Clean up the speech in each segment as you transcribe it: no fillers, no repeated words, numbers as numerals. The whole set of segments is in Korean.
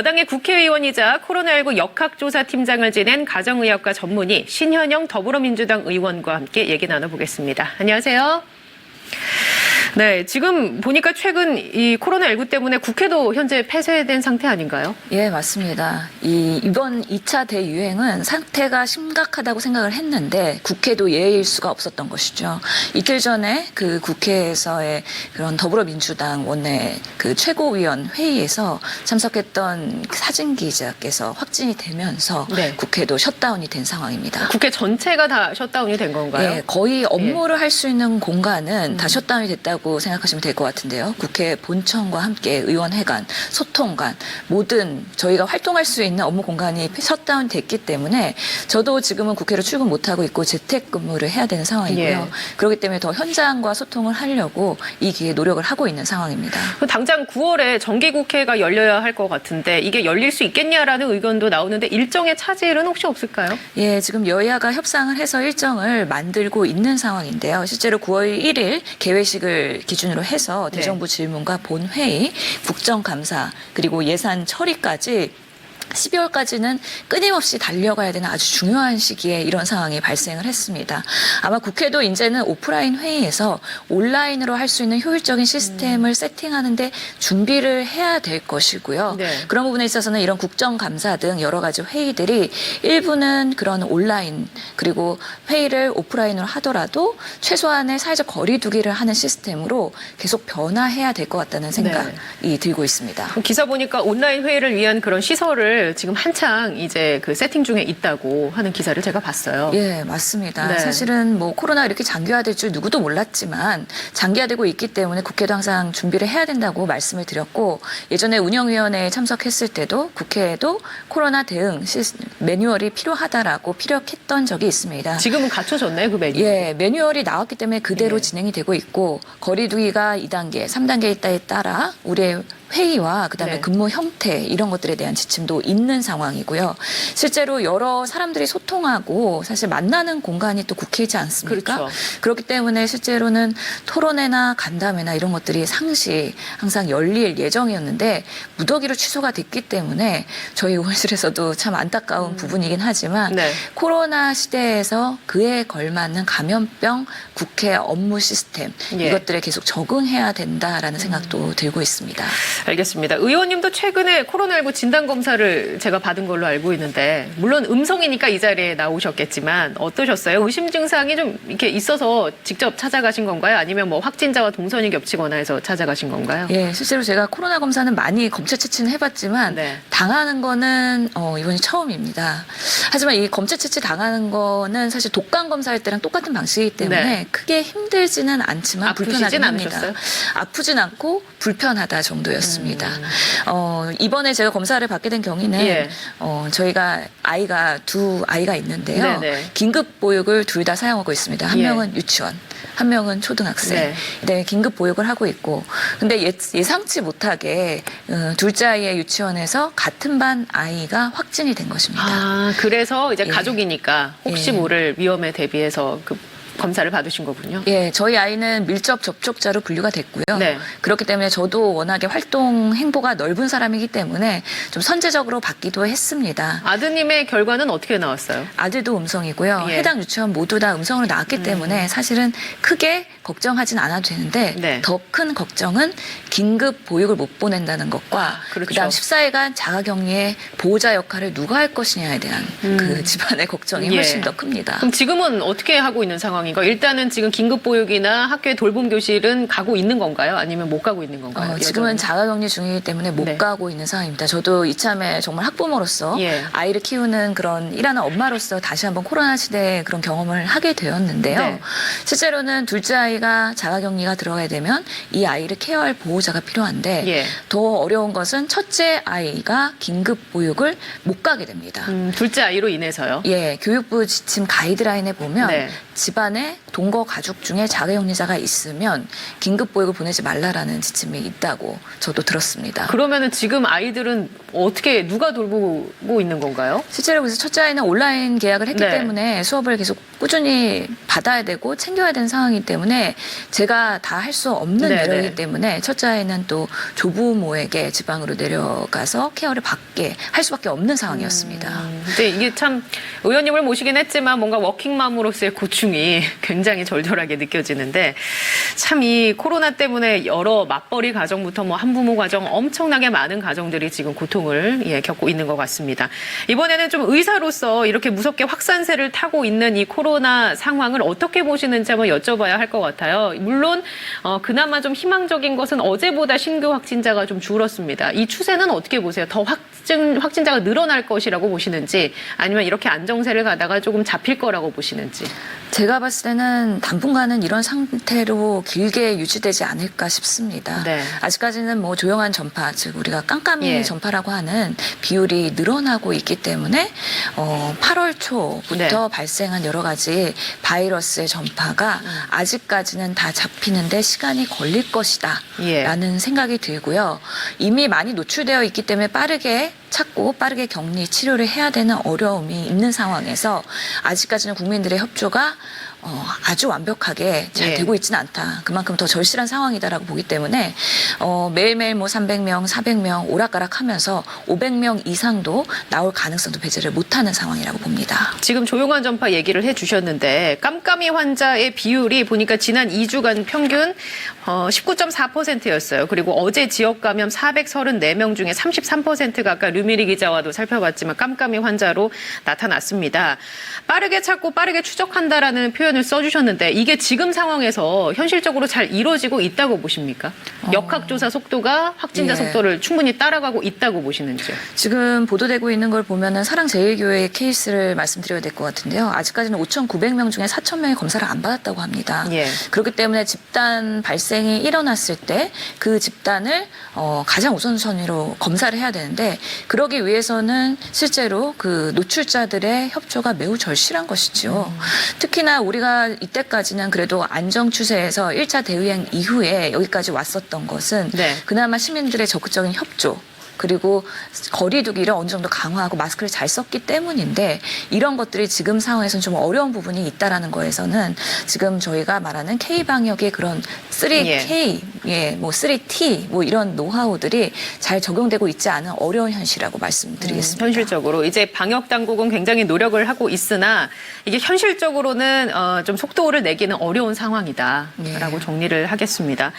여당의 국회의원이자 코로나19 역학조사팀장을 지낸 가정의학과 전문의 신현영 더불어민주당 의원과 함께 얘기 나눠보겠습니다. 안녕하세요. 네, 지금 보니까 최근 이 코로나19 때문에 국회도 현재 폐쇄된 상태 아닌가요? 예, 맞습니다. 이번 2차 대유행은 상태가 심각하다고 생각을 했는데 국회도 예외일 수가 없었던 것이죠. 이틀 전에 그 국회에서의 그런 더불어민주당 원내 그 최고위원 회의에서 참석했던 사진 기자께서 확진이 되면서 네. 국회도 셧다운이 된 상황입니다. 국회 전체가 다 셧다운이 된 건가요? 예, 거의 업무를 할 수 있는 공간은 다 셧다운이 됐다고 생각하시면 될 것 같은데요. 국회 본청과 함께 의원회관, 소통관, 모든 저희가 활동할 수 있는 업무 공간이 셧다운 됐기 때문에 저도 지금은 국회로 출근 못하고 있고 재택근무를 해야 되는 상황이고요. 예. 그렇기 때문에 더 현장과 소통을 하려고 이 기회에 노력을 하고 있는 상황입니다. 당장 9월에 정기국회가 열려야 할 것 같은데 이게 열릴 수 있겠냐라는 의견도 나오는데 일정의 차질은 혹시 없을까요? 예, 지금 여야가 협상을 해서 일정을 만들고 있는 상황인데요. 실제로 9월 1일 개회식을 기준으로 해서 네. 대정부 질문과 본회의, 국정감사 그리고 예산 처리까지 12월까지는 끊임없이 달려가야 되는 아주 중요한 시기에 이런 상황이 발생을 했습니다. 아마 국회도 이제는 오프라인 회의에서 온라인으로 할 수 있는 효율적인 시스템을 세팅하는데 준비를 해야 될 것이고요. 네. 그런 부분에 있어서는 이런 국정감사 등 여러 가지 회의들이 일부는 그런 온라인 그리고 회의를 오프라인으로 하더라도 최소한의 사회적 거리 두기를 하는 시스템으로 계속 변화해야 될 것 같다는 생각이 들고 있습니다. 기사 보니까 온라인 회의를 위한 그런 시설을 지금 한창 이제 그 세팅 중에 있다고 하는 기사를 제가 봤어요. 예, 맞습니다. 네. 사실은 뭐 코로나 이렇게 장기화될 줄 누구도 몰랐지만 장기화되고 있기 때문에 국회도 항상 준비를 해야 된다고 말씀을 드렸고 예전에 운영위원회에 참석했을 때도 국회에도 코로나 대응 매뉴얼이 필요하다라고 피력했던 적이 있습니다. 지금은 갖춰졌나요, 그 매뉴얼? 예, 매뉴얼이 나왔기 때문에 그대로 예. 진행이 되고 있고 거리두기가 2단계, 3단계 있다에 따라 우리의 회의와 그다음에 네. 근무 형태 이런 것들에 대한 지침도 있는 상황이고요. 실제로 여러 사람들이 소통하고 사실 만나는 공간이 또 국회이지 않습니까? 그렇죠. 그렇기 때문에 실제로는 토론회나 간담회나 이런 것들이 상시 항상 열릴 예정이었는데 무더기로 취소가 됐기 때문에 저희 의원실에서도 참 안타까운 부분이긴 하지만 네. 코로나 시대에서 그에 걸맞는 감염병 국회 업무 시스템 예. 이것들에 계속 적응해야 된다라는 생각도 들고 있습니다. 알겠습니다. 의원님도 최근에 코로나19 진단검사를 제가 받은 걸로 알고 있는데 물론 음성이니까 이 자리에 나오셨겠지만 어떠셨어요? 의심 증상이 좀 이렇게 있어서 직접 찾아가신 건가요? 아니면 뭐 확진자와 동선이 겹치거나 해서 찾아가신 건가요? 예, 실제로 제가 코로나 검사는 많이 검체 채취는 해봤지만 네. 당하는 거는 이번이 처음입니다. 하지만 이 검체 채취 당하는 거는 사실 독감 검사할 때랑 똑같은 방식이기 때문에 네. 크게 힘들지는 않지만 아프시진 불편하긴 합니다. 않으셨어요? 아프진 않고 불편하다 정도였습니다. 이번에 제가 검사를 받게 된 경위는 예. 저희가 두 아이가 있는데요. 네네. 긴급 보육을 둘 다 사용하고 있습니다. 한 예. 명은 유치원, 한 명은 초등학생. 네, 긴급 보육을 하고 있고. 근데 예상치 못하게 둘째 아이의 유치원에서 같은 반 아이가 확진이 된 것입니다. 아, 그래서 이제 예. 가족이니까 혹시 예. 모를 위험에 대비해서 그 검사를 받으신 거군요. 예, 저희 아이는 밀접 접촉자로 분류가 됐고요. 네. 그렇기 때문에 저도 워낙에 활동 행보가 넓은 사람이기 때문에 좀 선제적으로 받기도 했습니다. 아드님의 결과는 어떻게 나왔어요? 아들도 음성이고요. 예. 해당 유치원 모두 다 음성으로 나왔기 때문에 사실은 크게 걱정하진 않아도 되는데 네. 더 큰 걱정은 긴급 보육을 못 보낸다는 것과 그렇죠. 그다음 14일간 자가격리의 보호자 역할을 누가 할 것이냐에 대한 그 집안의 걱정이 예. 훨씬 더 큽니다. 그럼 지금은 어떻게 하고 있는 상황인가요? 일단은 지금 긴급보육이나 학교의 돌봄교실은 가고 있는 건가요? 아니면 못 가고 있는 건가요? 지금은 여전히? 자가격리 중이기 때문에 못 네. 가고 있는 상황입니다. 저도 이참에 정말 학부모로서 예. 아이를 키우는 그런 일하는 엄마로서 다시 한번 코로나 시대에 그런 경험을 하게 되었는데요. 네. 실제로는 둘째 아이가 자가격리가 들어가야 되면 이 아이를 케어할 보호자가 필요한데 예. 더 어려운 것은 첫째 아이가 긴급 보육을 못 가게 됩니다. 둘째 아이로 인해서요? 예, 교육부 지침 가이드라인에 보면 네. 집안에 동거 가족 중에 자가격리자가 있으면 긴급 보육을 보내지 말라라는 지침이 있다고 저도 들었습니다. 그러면은 지금 아이들은 어떻게 누가 돌보고 있는 건가요? 실제로 그래서 첫째 아이는 온라인 계약을 했기 네. 때문에 수업을 계속 꾸준히 받아야 되고 챙겨야 되는 상황이기 때문에 때문에 제가 다 할 수 없는 네네. 내려이기 때문에 첫째 아이는 또 조부모에게 지방으로 내려가서 케어를 받게 할 수밖에 없는 상황이었습니다. 근데 이게 참 의원님을 모시긴 했지만 뭔가 워킹맘으로서의 고충이 굉장히 절절하게 느껴지는데 참 이 코로나 때문에 여러 맞벌이 가정부터 뭐 한부모 가정 엄청나게 많은 가정들이 지금 고통을 겪고 있는 것 같습니다. 이번에는 좀 의사로서 이렇게 무섭게 확산세를 타고 있는 이 코로나 상황을 어떻게 보시는지 한번 여쭤봐야 할 것 같아요. 물론 그나마 좀 희망적인 것은 어제보다 신규 확진자가 좀 줄었습니다. 이 추세는 어떻게 보세요? 더 확진자가 늘어날 것이라고 보시는지 아니면 이렇게 안정세를 가다가 조금 잡힐 거라고 보시는지. 제가 봤을 때는 당분간은 이런 상태로 길게 유지되지 않을까 싶습니다. 네. 아직까지는 뭐 조용한 전파, 즉 우리가 깜깜이 예. 전파라고 하는 비율이 늘어나고 있기 때문에 8월 초부터 네. 발생한 여러 가지 바이러스의 전파가 아직까지는 다 잡히는데 시간이 걸릴 것이다 예. 라는 생각이 들고요. 이미 많이 노출되어 있기 때문에 빠르게 찾고 빠르게 격리 치료를 해야 되는 어려움이 있는 상황에서 아직까지는 국민들의 협조가 아주 완벽하게 잘 예. 되고 있지는 않다. 그만큼 더 절실한 상황이다라고 보기 때문에 매일매일 뭐 300명, 400명 오락가락하면서 500명 이상도 나올 가능성도 배제를 못하는 상황이라고 봅니다. 지금 조용한 전파 얘기를 해주셨는데 깜깜이 환자의 비율이 보니까 지난 2주간 평균 19.4%였어요. 그리고 어제 지역 감염 434명 중에 33%가 아까 류미리 기자와도 살펴봤지만 깜깜이 환자로 나타났습니다. 빠르게 찾고 빠르게 추적한다라는 표현을 써주셨는데 이게 지금 상황에서 현실적으로 잘 이루어지고 있다고 보십니까? 역학조사 속도가 확진자 예. 속도를 충분히 따라가고 있다고 보시는지요? 지금 보도되고 있는 걸 보면은 사랑제일교회 케이스를 말씀드려야 될 것 같은데요. 아직까지는 5,900명 중에 4,000명이 검사를 안 받았다고 합니다. 예. 그렇기 때문에 집단 발생이 일어났을 때 그 집단을 가장 우선순위로 검사를 해야 되는데 그러기 위해서는 실제로 그 노출자들의 협조가 매우 절실한 것이죠. 특히나 우리가 이때까지는 그래도 안정 추세에서 1차 대유행 이후에 여기까지 왔었던 것은 네. 그나마 시민들의 적극적인 협조 그리고 거리 두기를 어느 정도 강화하고 마스크를 잘 썼기 때문인데 이런 것들이 지금 상황에서는 좀 어려운 부분이 있다라는 거에서는 지금 저희가 말하는 K-방역의 그런 3K, 뭐 3T 뭐 이런 노하우들이 잘 적용되고 있지 않은 어려운 현실이라고 말씀드리겠습니다. 현실적으로 이제 방역 당국은 굉장히 노력을 하고 있으나 이게 현실적으로는 좀 속도를 내기는 어려운 상황이다라고 정리를 하겠습니다.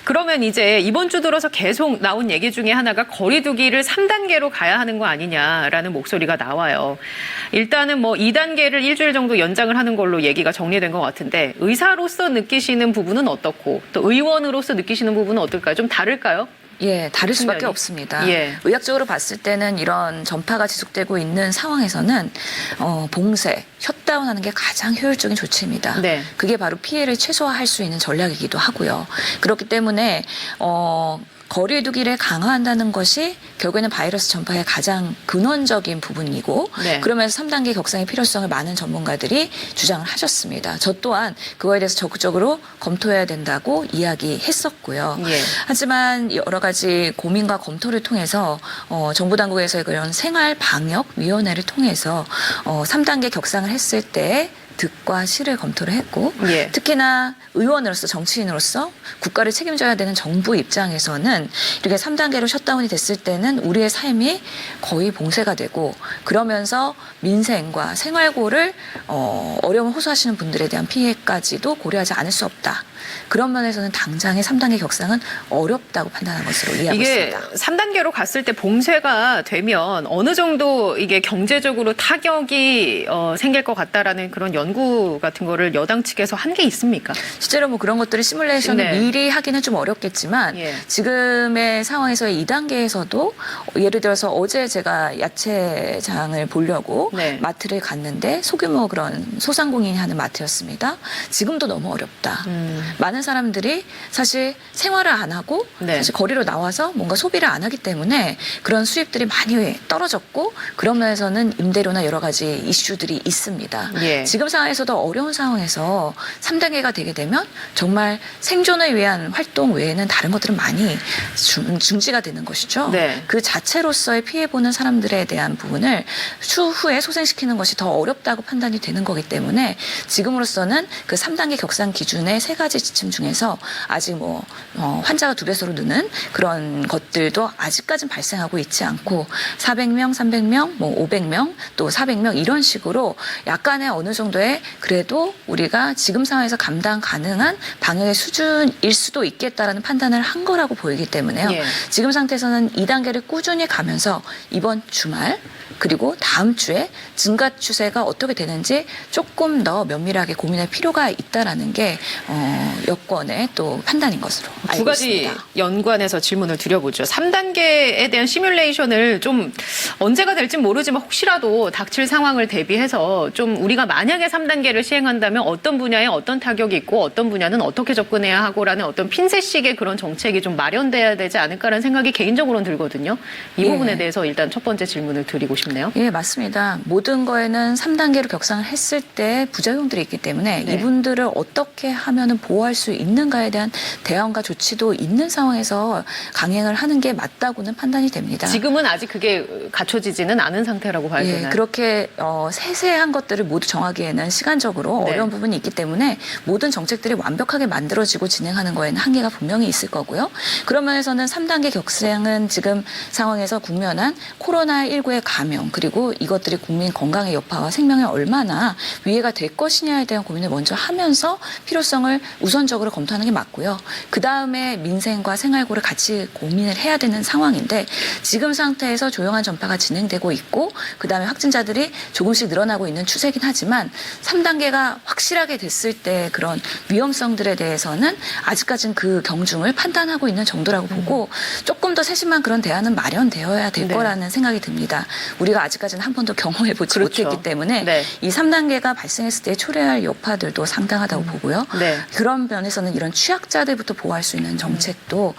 그러면 이제 이번 주 들어서 계속 나온 얘기 중에 하나가 거리두기를 3단계로 가야 하는 거 아니냐라는 목소리가 나와요. 일단은 뭐 2단계를 일주일 정도 연장을 하는 걸로 얘기가 정리된 것 같은데 의사로서 느끼시는 부분은 어떻고 또 의원으로서 느끼시는 부분은 어떨까요? 좀 다를까요? 예, 다를 수밖에 측면이? 없습니다. 예. 의학적으로 봤을 때는 이런 전파가 지속되고 있는 상황에서는 봉쇄, 셧다운하는 게 가장 효율적인 조치입니다. 네. 그게 바로 피해를 최소화할 수 있는 전략이기도 하고요. 그렇기 때문에 거리 두기를 강화한다는 것이 결국에는 바이러스 전파의 가장 근원적인 부분이고 네. 그러면서 3단계 격상의 필요성을 많은 전문가들이 주장을 하셨습니다. 저 또한 그거에 대해서 적극적으로 검토해야 된다고 이야기했었고요. 예. 하지만 여러 가지 고민과 검토를 통해서 정부 당국에서의 그런 생활방역위원회를 통해서 3단계 격상을 했을 때 득과 실을 검토를 했고 예. 특히나 의원으로서 정치인으로서 국가를 책임져야 되는 정부 입장에서는 이렇게 3단계로 셧다운이 됐을 때는 우리의 삶이 거의 봉쇄가 되고 그러면서 민생과 생활고를 어려움을 호소하시는 분들에 대한 피해까지도 고려하지 않을 수 없다. 그런 면에서는 당장의 3단계 격상은 어렵다고 판단한 것으로 이해하고 이게 있습니다. 3단계로 갔을 때 봉쇄가 되면 어느 정도 이게 경제적으로 타격이 생길 것 같다라는 그런 연구 같은 거를 여당 측에서 한 게 있습니까? 실제로 뭐 그런 것들을 시뮬레이션을 네. 미리 하기는 좀 어렵겠지만 예. 지금의 상황에서의 2단계에서도 예를 들어서 어제 제가 야채장을 보려고 네. 마트를 갔는데 소규모 그런 소상공인이 하는 마트였습니다. 지금도 너무 어렵다. 많은 사람들이 사실 생활을 안 하고 네. 사실 거리로 나와서 뭔가 소비를 안 하기 때문에 그런 수입들이 많이 떨어졌고 그런 면에서는 임대료나 여러 가지 이슈들이 있습니다. 예. 지금 상황에서도 어려운 상황에서 3단계가 되게 되면 정말 생존을 위한 활동 외에는 다른 것들은 많이 중지가 되는 것이죠. 네. 그 자체로서의 피해보는 사람들에 대한 부분을 추후에 소생시키는 것이 더 어렵다고 판단이 되는 거기 때문에 지금으로서는 그 3단계 격상 기준의 세 가지 가지 지침 중에서 아직 환자가 2배수로 느는 그런 것들도 아직까지는 발생하고 있지 않고 400명, 300명, 500명, 또 400명 이런 식으로 약간의 어느 정도의 그래도 우리가 지금 상황에서 감당 가능한 방역의 수준일 수도 있겠다라는 판단을 한 거라고 보이기 때문에요. 예. 지금 상태에서는 2단계를 꾸준히 가면서 이번 주말 그리고 다음 주에 증가 추세가 어떻게 되는지 조금 더 면밀하게 고민할 필요가 있다라는 게 여권의 또 판단인 것으로 알고 두 가지 있습니다. 연관해서 질문을 드려보죠. 3단계에 대한 시뮬레이션을 좀 언제가 될지 모르지만 혹시라도 닥칠 상황을 대비해서 좀 우리가 만약에 3단계를 시행한다면 어떤 분야에 어떤 타격이 있고 어떤 분야는 어떻게 접근해야 하고라는 어떤 핀셋식의 그런 정책이 좀 마련돼야 되지 않을까라는 생각이 개인적으로는 들거든요. 이 예. 부분에 대해서 일단 첫 번째 질문을 드리고 싶네요. 예, 맞습니다. 모든 거에는 3단계로 격상을 했을 때 부작용들이 있기 때문에 네. 이분들을 어떻게 하면 보호할 수 있는가에 대한 대응과 조치도 있는 상황에서 강행을 하는 게 맞다고는 판단이 됩니다. 지금은 아직 그게 갖춰지지는 않은 상태라고 봐야 예, 되나요? 그렇게 세세한 것들을 모두 정하기에는 시간적으로 네. 어려운 부분이 있기 때문에 모든 정책들이 완벽하게 만들어지고 진행하는 거에는 한계가 분명히 있을 거고요. 그런 면에서는 3단계 격상은 지금 상황에서 국면한 코로나19의 감염 그리고 이것들이 국민 건강의 여파와 생명에 얼마나 위해가 될 것이냐에 대한 고민을 먼저 하면서 필요성을 우선적으로 검토하는 게 맞고요. 그다음에 민생과 생활고를 같이 고민을 해야 되는 상황인데 지금 상태에서 조용한 전파가 진행되고 있고 그다음에 확진자들이 조금씩 늘어나고 있는 추세긴 하지만 3단계가 확실하게 됐을 때 그런 위험성들에 대해서는 아직까지는 그 경중을 판단하고 있는 정도라고 보고 조금 더 세심한 그런 대안은 마련되어야 될 네. 거라는 생각이 듭니다. 우리가 아직까지는 한 번도 경험해보지 그렇죠. 못했기 때문에 네. 이 3단계가 발생했을 때 초래할 여파들도 상당하다고 보고요. 네. 그런 면에서는 이런 취약자들부터 보호할 수 있는 정책도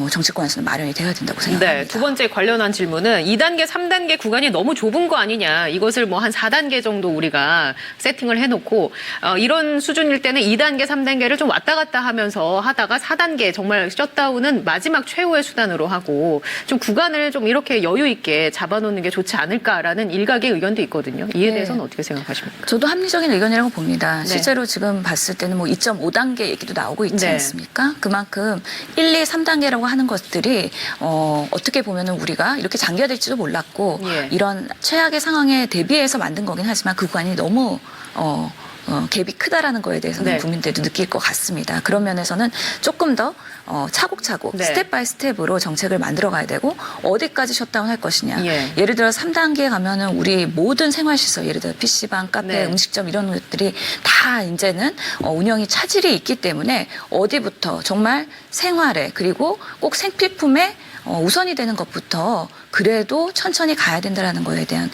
정치권에서는 마련이 되어야 된다고 생각합니다. 네, 두 번째 관련한 질문은 2단계, 3단계 구간이 너무 좁은 거 아니냐. 이것을 뭐 한 4단계 정도 우리가 세팅을 해놓고 이런 수준일 때는 2단계, 3단계를 좀 왔다 갔다 하면서 하다가 4단계 정말 셧다운은 마지막 최후의 수단으로 하고 좀 구간을 좀 이렇게 여유 있게 잡아놓는 게 좋지 않을까라는 일각의 의견도 있거든요. 이에 네. 대해서는 어떻게 생각하십니까? 저도 합리적인 의견이라고 봅니다. 네. 실제로 지금 봤을 때는 2.5단계 얘기도 나오고 있지 네. 않습니까? 그만큼 1, 2, 3단계라고 하는 것들이 어떻게 보면은 우리가 이렇게 장기화될지도 몰랐고 예. 이런 최악의 상황에 대비해서 만든 거긴 하지만 그 구간이 너무 갭이 크다라는 거에 대해서는 네. 국민들도 느낄 것 같습니다. 그런 면에서는 조금 더 차곡차곡 네. 스텝 바이 스텝으로 정책을 만들어 가야 되고 어디까지 셧다운 할 것이냐. 예. 예를 들어 3단계에 가면은 우리 모든 생활시설 예를 들어 PC방, 카페, 네. 음식점 이런 것들이 다 이제는 운영이 차질이 있기 때문에 어디부터 정말 생활에 그리고 꼭 생필품에 우선이 되는 것부터 그래도 천천히 가야 된다라는 거에 대한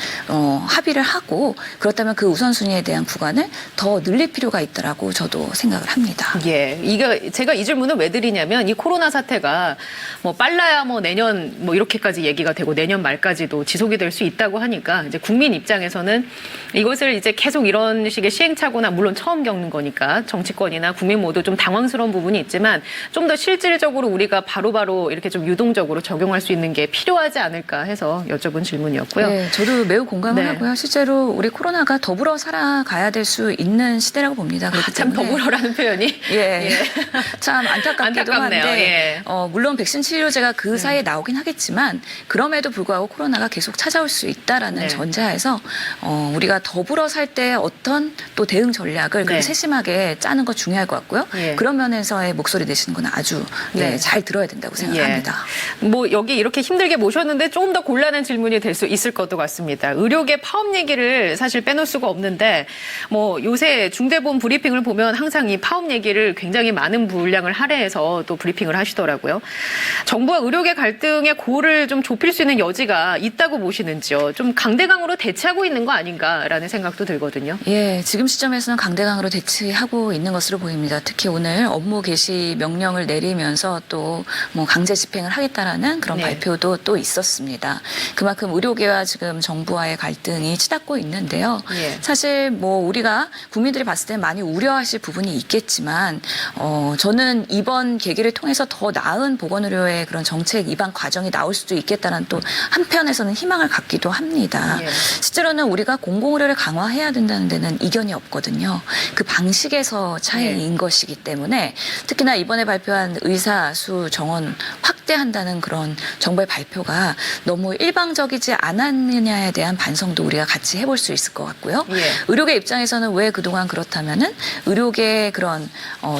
합의를 하고 그렇다면 그 우선순위에 대한 구간을 더 늘릴 필요가 있다라고 저도 생각을 합니다. 예, 이게 제가 이 질문을 왜 드리냐면 이 코로나 사태가 뭐 빨라야 뭐 내년 뭐 이렇게까지 얘기가 되고 내년 말까지도 지속이 될 수 있다고 하니까 이제 국민 입장에서는 이것을 이제 계속 이런 식의 시행착오나 물론 처음 겪는 거니까 정치권이나 국민 모두 좀 당황스러운 부분이 있지만 좀 더 실질적으로 우리가 바로바로 이렇게 좀 유동적으로 적용할 수 있는 게 필요하지 않을까 해서 여쭤본 질문이었고요. 네, 저도 매우 공감을 네. 하고요. 실제로 우리 코로나가 더불어 살아가야 될 수 있는 시대라고 봅니다. 그렇기 참 때문에 더불어라는 표현이 예, 참 안타깝기도 안타깝네요. 한데 예. 물론 백신 치료제가 그 사이에 나오긴 하겠지만 그럼에도 불구하고 코로나가 계속 찾아올 수 있다라는 네. 전제하에서 우리가 더불어 살 때 어떤 또 대응 전략을 네. 그렇게 세심하게 짜는 거 중요할 것 같고요. 예. 그런 면에서의 목소리 내시는 건 아주 네. 잘 들어야 된다고 생각합니다. 뭐 여기 이렇게 힘들게 모셨는데 조금 더 곤란한 질문이 될 수 있을 것도 같습니다. 의료계 파업 얘기를 사실 빼놓을 수가 없는데 뭐 요새 중대본 브리핑을 보면 항상 이 파업 얘기를 굉장히 많은 분량을 할애해서 또 브리핑을 하시더라고요. 정부와 의료계 갈등의 고를 좀 좁힐 수 있는 여지가 있다고 보시는지요? 좀 강대강으로 대치하고 있는 거 아닌가라는 생각도 들거든요. 예, 지금 시점에서는 강대강으로 대치하고 있는 것으로 보입니다. 특히 오늘 업무 개시 명령을 내리면서 또 뭐 강제 집행을 하겠다라는 하겠다라는 그런 네. 발표도 또 있었습니다. 그만큼 의료계와 지금 정부와의 갈등이 치닫고 있는데요. 예. 사실 뭐 우리가 국민들이 봤을 때 많이 우려하실 부분이 있겠지만 저는 이번 계기를 통해서 더 나은 보건의료의 그런 정책 입안 과정이 나올 수도 있겠다는 또 한편에서는 희망을 갖기도 합니다. 예. 실제로는 우리가 공공의료를 강화해야 된다는 데는 이견이 없거든요. 그 방식에서 차이인 네. 것이기 때문에 특히나 이번에 발표한 의사 수 정원 확대한다는 그런 정부의 발표가 너무 일방적이지 않았느냐에 대한 반성도 우리가 같이 해볼 수 있을 것 같고요. 예. 의료계 입장에서는 왜 그동안 그렇다면은 의료계의 그런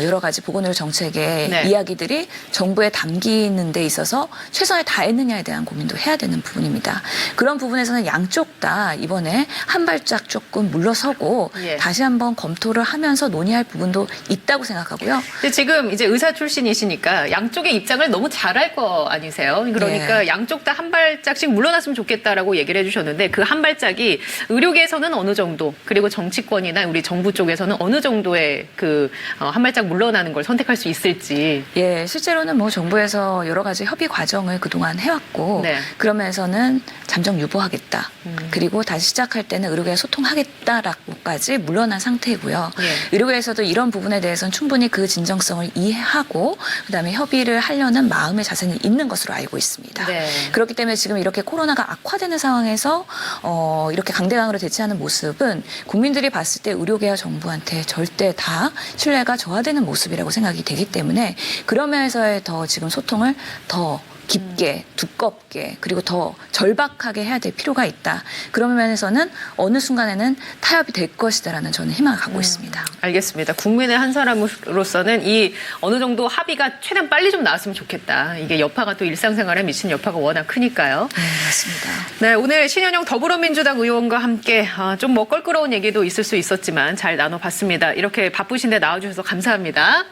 여러 가지 보건의료 정책의 네. 이야기들이 정부에 담기는 데 있어서 최선을 다했느냐에 대한 고민도 해야 되는 부분입니다. 그런 부분에서는 양쪽 다 이번에 한 발짝 조금 물러서고 예. 다시 한번 검토를 하면서 논의할 부분도 있다고 생각하고요. 근데 지금 이제 의사 출신이시니까 양쪽의 입장을 너무 잘 알 거 아니세요? 그러니까 네. 양쪽 다 한 발짝씩 물러났으면 좋겠다라고 얘기를 해주셨는데 그 한 발짝이 의료계에서는 어느 정도 그리고 정치권이나 우리 정부 쪽에서는 어느 정도의 그 한 발짝 물러나는 걸 선택할 수 있을지. 예, 실제로는 뭐 정부에서 여러 가지 협의 과정을 그동안 해왔고 네. 그러면서는 잠정 유보하겠다. 그리고 다시 시작할 때는 의료계와 소통하겠다라고까지 물러난 상태이고요. 예. 의료계에서도 이런 부분에 대해서는 충분히 그 진정성을 이해하고 그다음에 협의를 하려는 마음의 자세는 있는 것으로 알고 있습니다. 네. 그렇기 때문에 지금 이렇게 코로나가 악화되는 상황에서 이렇게 강대강으로 대치하는 모습은 국민들이 봤을 때 의료계와 정부한테 절대 다 신뢰가 저하되는 모습이라고 생각이 되기 때문에 그런 면에서의 더 지금 소통을 더 깊게 두껍게 그리고 더 절박하게 해야 될 필요가 있다. 그런 면에서는 어느 순간에는 타협이 될 것이다라는 저는 희망을 갖고 있습니다. 알겠습니다. 국민의 한 사람으로서는 이 어느 정도 합의가 최대한 빨리 좀 나왔으면 좋겠다. 이게 여파가 또 일상생활에 미치는 여파가 워낙 크니까요. 네, 맞습니다. 네, 오늘 신현영 더불어민주당 의원과 함께 좀 뭐 껄끄러운 얘기도 있을 수 있었지만 잘 나눠봤습니다. 이렇게 바쁘신데 나와주셔서 감사합니다.